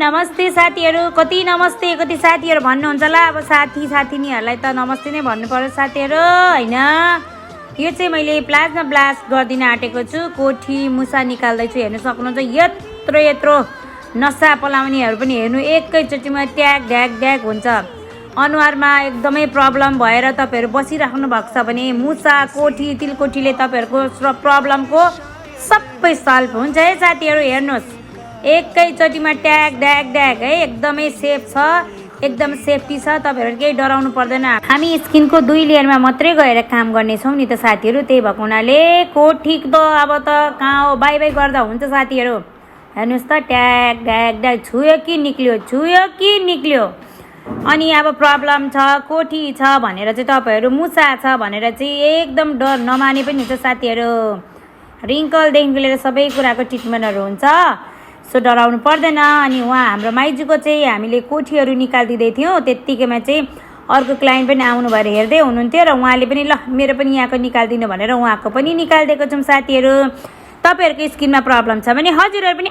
नमस्ते साथीहरू। कति नमस्ते कति साथीहरू भन्नुहुन्छ होला। अब साथीनीहरूलाई त नमस्ते नै भन्नु पर्यो साथीहरू हैन। यो चाहिँ मैले प्लाजमा ब्लास्ट गर्दिन आँटेको छु। कोठी मुसा निकाल्दैछु, हेर्न सक्नुहुन्छ। यत्रो नसा पलाउनेहरू पनि हेर्नु एकैचोटिमा ट्याग ढ्याग ढ्याग हुन्छ। अनुहारमा एकदमै प्रब्लम भएर तपाईहरु बसिराख्नु भएको छ भने मुसा कोठी तिलकोठीले तपाईहरुको प्रब्लमको सबै सल्भ हुन्छ है साथीहरू। हेर्नुस् एकैचोटिमा ट्याग ढ्याग ढ्याग है, एकदमै सेफ छ, एकदम सेफ्टी छ, तपाईहरु केही डराउनु पर्दैन। हामी स्किनको 2 लेयरमा मात्रै गएर काम गर्ने छौं नि त साथीहरू। त्यही भएको हुनाले कोठी त अब त कहाँ हो, बाइ बाइ गर्दा हुन्छ साथीहरू। हेर्नुस् त ट्याग ढ्याग ढ्याग छुयो कि निक्ल्यो। अनि अब प्रब्लम छ कोठी छ भनेर चाहिँ तपाईहरु मुसा छ भनेर चाहिँ एकदम डर नमाने पनि हुन्छ साथीहरू। रिङ्कल देखिको लिएर सबै कुराको ट्रिटमेन्टहरु हुन्छ, सो डराउनु पर्दैन। अनि उहाँ हाम्रो माइजूको चाहिँ हामीले कोठीहरु निकाल्दिदै थियौं, त्यतिकैमा चाहिँ अर्को क्लाइन्ट पनि आउनु भएर हेर्दै हुनुहुन्थ्यो र उहाँले पनि ल मेरो पनि यहाँको निकाल्दिनु भनेर उहाँको पनि निकाल्दिएको छौं साथीहरू। तपाईहरुको स्किनमा प्रब्लम छ भने हजुरहरु पनि